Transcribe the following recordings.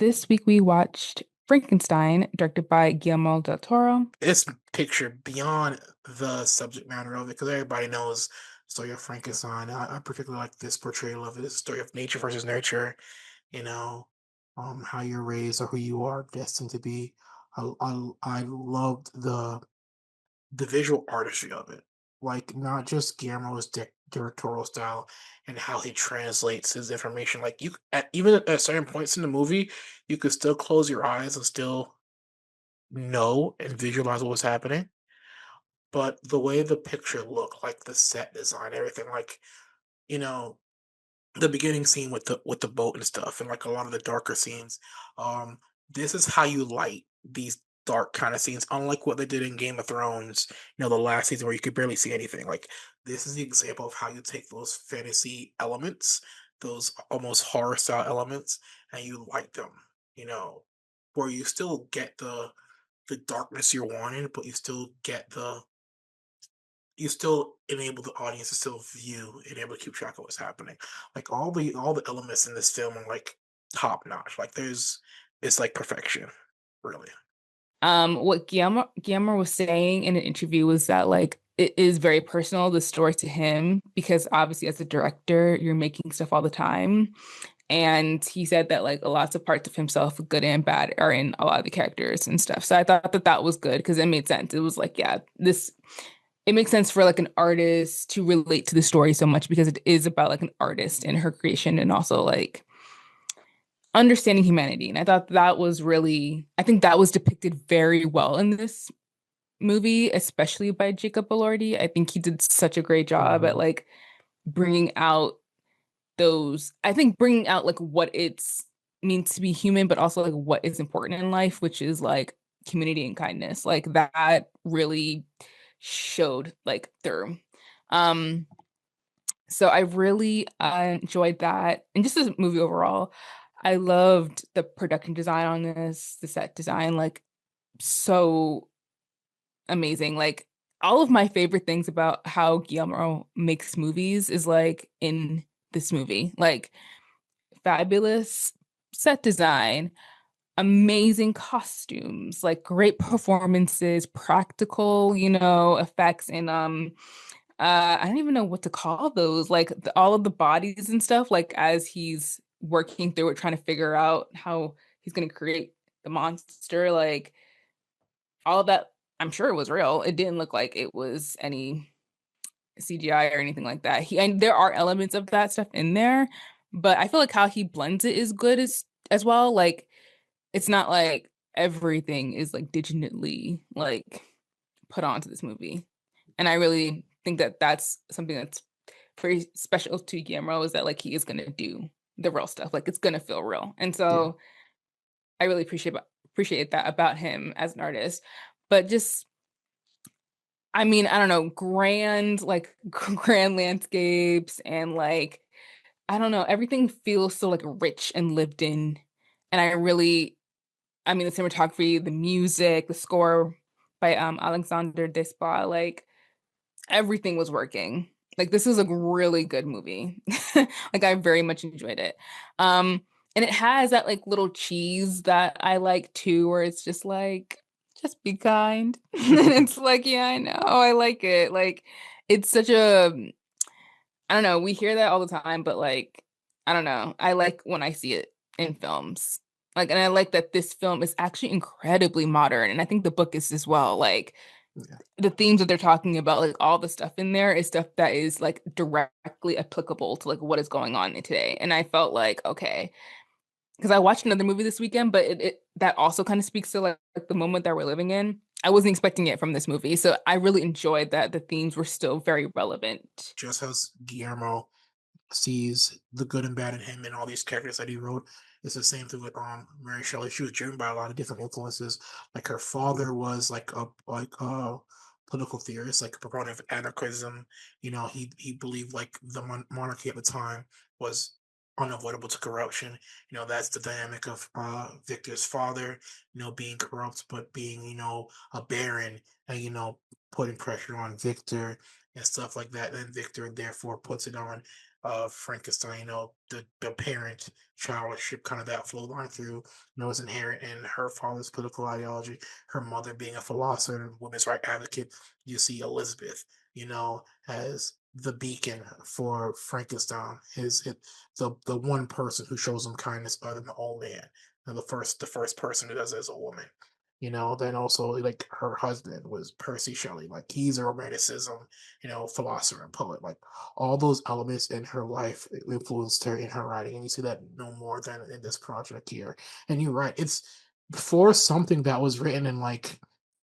this week we watched Frankenstein, directed by Guillermo del Toro. This picture beyond the subject matter of it, because everybody knows the story of Frankenstein. I particularly like this portrayal of it, the story of nature versus nurture, you know, how you're raised or who you are destined to be. I loved the visual artistry of it, like not just Guillermo's directorial style and how he translates his information. Like even at certain points in the movie, you could still close your eyes and still know and visualize what was happening. But the way the picture looked, like the set design, everything, like you know, the beginning scene with the boat and stuff, and like a lot of the darker scenes. Um, this is how you light these dark kind of scenes, unlike what they did in Game of Thrones. The last season where you could barely see anything. Like this is the example of how you take those fantasy elements, those almost horror style elements, and you light them. You know, where you still get the darkness you're wanting, but you still enable the audience to still view and able to keep track of what's happening. Like all the elements in this film are like top notch. Like it's like perfection, really. What Guillermo was saying in an interview was that like it is very personal, the story to him, because obviously as a director, you're making stuff all the time. And he said that like lots of parts of himself, good and bad, are in a lot of the characters and stuff. So I thought that that was good because it made sense. It was like, yeah, this it makes sense for like an artist to relate to the story so much because it is about like an artist and her creation and also like understanding humanity. And I thought that was really, I think that was depicted very well in this movie, especially by Jacob Elordi. I think he did such a great job at Mhm. like bringing out I think bringing out like what it's means to be human, but also like what is important in life, which is like community and kindness. Like that really showed like through. Um, so I really enjoyed that. And just this movie overall, I loved the production design on this, the set design, like so amazing. Like all of my favorite things about how Guillermo makes movies is like in this movie. Like fabulous set design, amazing costumes, like great performances, practical, effects and I don't even know what to call those. Like all of the bodies and stuff, like as he's working through it, trying to figure out how he's gonna create the monster, like all of that, I'm sure it was real. It didn't look like it was any CGI or anything like that. And there are elements of that stuff in there, but I feel like how he blends it is good as well. Like it's not like everything is like digitally like put onto this movie. And I really think that that's something that's very special to Guillermo is that like he is gonna do the real stuff. Like it's gonna feel real. And Yeah. so I really appreciate that about him as an artist. But just I mean, I don't know, grand like grand landscapes and like I don't know, everything feels so like rich and lived in. And I mean the cinematography, the music, the score by Alexander Desplat, like everything was working. Like this is a really good movie. Like I very much enjoyed it. Um and it has that like little cheese that I like too, where it's just like just be kind. And it's like, yeah, I know. I like it. Like it's such a I don't know, we hear that all the time, but like I don't know. I like when I see it in films. Like and I like that this film is actually incredibly modern and I think the book is as well. Like Yeah. the themes that they're talking about, like all the stuff in there is stuff that is like directly applicable to like what is going on today. And I felt like, okay, because I watched another movie this weekend, but it that also kind of speaks to like the moment that we're living in. I wasn't expecting it from this movie. So I really enjoyed that the themes were still very relevant. Just as Guillermo sees the good and bad in him and all these characters that he wrote. It's the same thing with Mary Shelley. She was driven by a lot of different influences. Like her father was like a political theorist, like a proponent of anarchism. He believed like the monarchy at the time was unavoidable to corruption. That's the dynamic of Victor's father, being corrupt but being, a baron and putting pressure on Victor and stuff like that. And Victor therefore puts it on Frankenstein. The parent child relationship, kind of that flow line through, is inherent in her father's political ideology, her mother being a philosopher and women's right advocate. You see Elizabeth, as the beacon for Frankenstein, the one person who shows him kindness other than the old man, and the first person who does it as a woman. Then also like her husband was Percy Shelley, like he's a romanticism, philosopher and poet. Like all those elements in her life influenced her in her writing, and you see that no more than in this project here. And you're right, it's for something that was written in like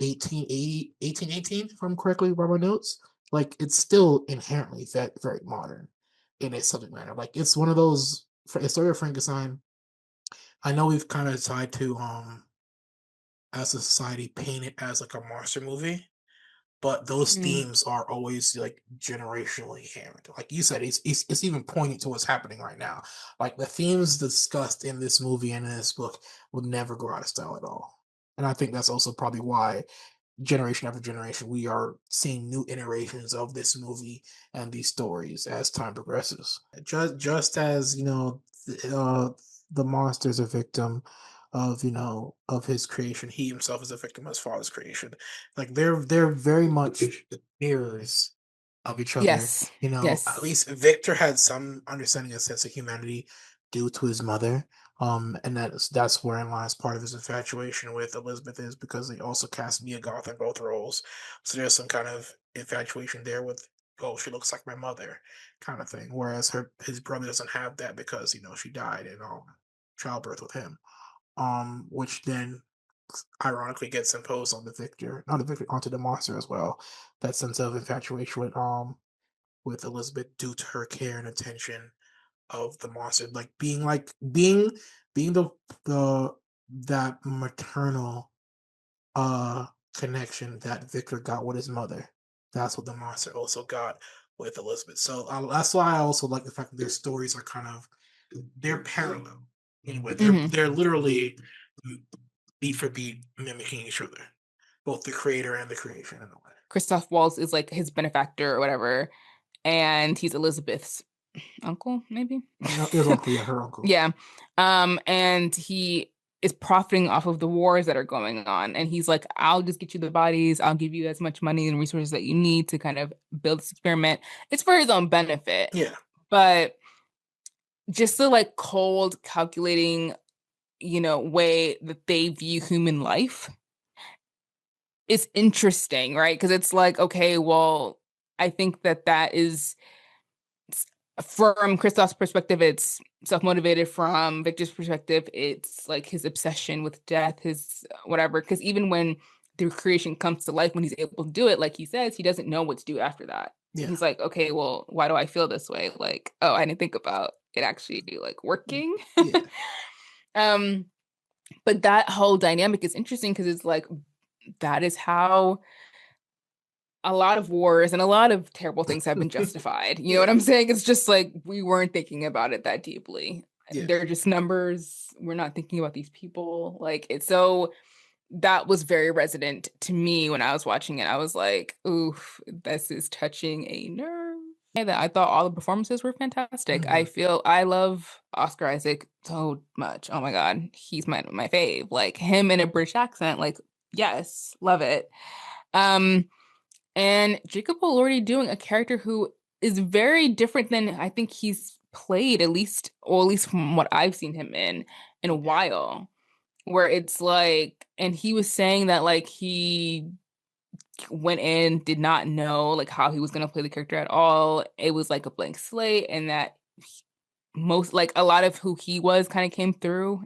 1880, 1818, if I'm correctly by my notes. Like it's still inherently that very modern in its subject matter. Like it's one of those for a story of Frankenstein. I know we've kind of tried to as a society paint it as like a monster movie, but those Mm. themes are always like generationally hammered. Like you said, it's even poignant to what's happening right now. Like the themes discussed in this movie and in this book will never go out of style at all. And I think that's also probably why generation after generation we are seeing new iterations of this movie and these stories as time progresses. Just as uh, the monster is a victim of of his creation, he himself is a victim of his father's creation. Like they're very much mirrors of each other. Yes. At Yes. least Victor had some understanding and sense of humanity due to his mother. And that's wherein lies part of his infatuation with Elizabeth, is because they also cast Mia Goth in both roles. So there's some kind of infatuation there with, oh, she looks like my mother, kind of thing. Whereas his brother doesn't have that because she died in childbirth with him. Which then ironically gets imposed on the victor, not the victor, onto the monster as well. That sense of infatuation with Elizabeth due to her care and attention of the monster, being the that maternal uh connection that Victor got with his mother. That's what the monster also got with Elizabeth. So that's why I also like the fact that their stories are kind of they're parallel. Anyway, they're Hmm. they're literally beat for beat mimicking each other, both the creator and the creation in a way. Christoph Waltz is like his benefactor or whatever, and he's Elizabeth's uncle, maybe. His uncle, yeah, her uncle. Yeah. And he is profiting off of the wars that are going on. And he's like, I'll just get you the bodies. I'll give you as much money and resources that you need to kind of build this experiment. It's for his own benefit. Yeah. But just the like cold, calculating, way that they view human life is interesting, right? Because it's like, okay, well, I think that is from Christoph's perspective, it's self-motivated. From Victor's perspective, it's like his obsession with death, his whatever. Because even when the creation comes to life, when he's able to do it, like he says, he doesn't know what to do after that. Yeah. He's like, okay, well, why do I feel this way? Like, oh, I didn't think about it actually like working. Yeah. um, but that whole dynamic is interesting because it's like that is how a lot of wars and a lot of terrible things have been justified. You know what Yeah. I'm saying? It's just like we weren't thinking about it that deeply. Yeah. They're just numbers. We're not thinking about these people. Like it's so that was very resonant to me when I was watching it. I was like, oof, this is touching a nerve. And I thought all the performances were fantastic. Mm-hmm. I love Oscar Isaac so much. Oh my God. He's my fave. Like him in a British accent, like, yes, love it. Um, and Jacob Elordi doing a character who is very different than I think he's played, at least from what I've seen him in a Yeah. while. Where it's like, and he was saying that like he went in, did not know like how he was gonna play the character at all. It was like a blank slate, and that most like a lot of who he was kind of came through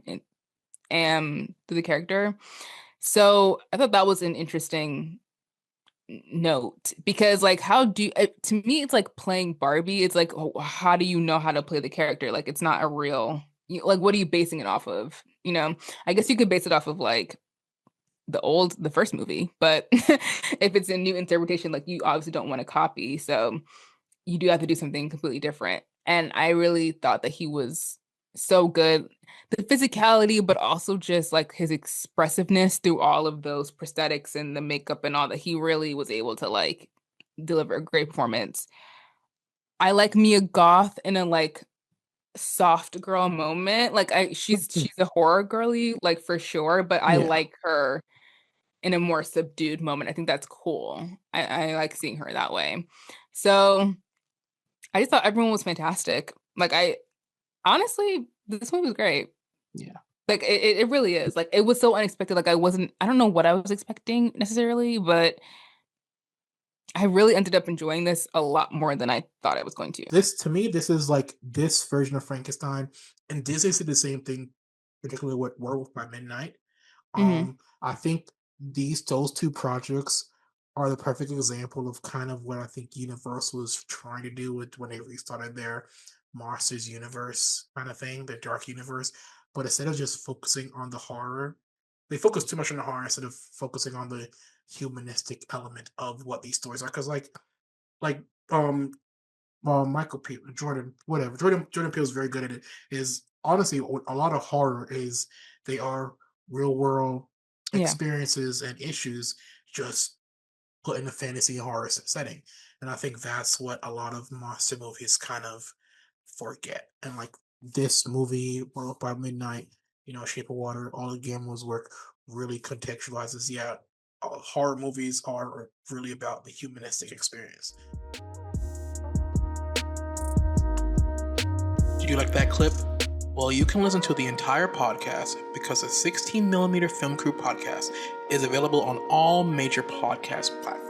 and through the character. So I thought that was an interesting note because like how do to me it's like playing Barbie. It's like oh, how do you know how to play the character? Like it's not a real like what are you basing it off of? I guess you could base it off of like the first movie, but if it's a new interpretation, like you obviously don't want to copy, so you do have to do something completely different. And I really thought that he was so good. The physicality, but also just like his expressiveness through all of those prosthetics and the makeup and all that, he really was able to like deliver a great performance. I like Mia Goth in a like soft girl moment. Like she's a horror girly, like for sure, but I Yeah. like her in a more subdued moment. I think that's cool. I like seeing her that way. So I just thought everyone was fantastic. Like I honestly, this movie was great. Yeah. Like it really is. Like it was so unexpected. Like I don't know what I was expecting necessarily, but I really ended up enjoying this a lot more than I thought I was going to. This to me, this is like this version of Frankenstein, and Disney did the same thing, particularly with Werewolf by Midnight. Hmm. I think those two projects are the perfect example of kind of what I think Universal was trying to do with when they restarted their Monsters universe kind of thing, the dark universe. But instead of just focusing on the horror, they focus too much on the horror instead of focusing on the humanistic element of what these stories are. Because like um Michael P. Jordan, whatever. Jordan Peele is very good at it. Is honestly a lot of horror is they are real world Yeah. experiences and issues just put in a fantasy horror setting. And I think that's what a lot of monster movies kind of forget. And like this movie, World by Midnight, Shape of Water, all of Guillermo's work really contextualizes. Yeah, horror movies are really about the humanistic experience. Did you like that clip? Well, you can listen to the entire podcast because the 16mm Film Crew podcast is available on all major podcast platforms.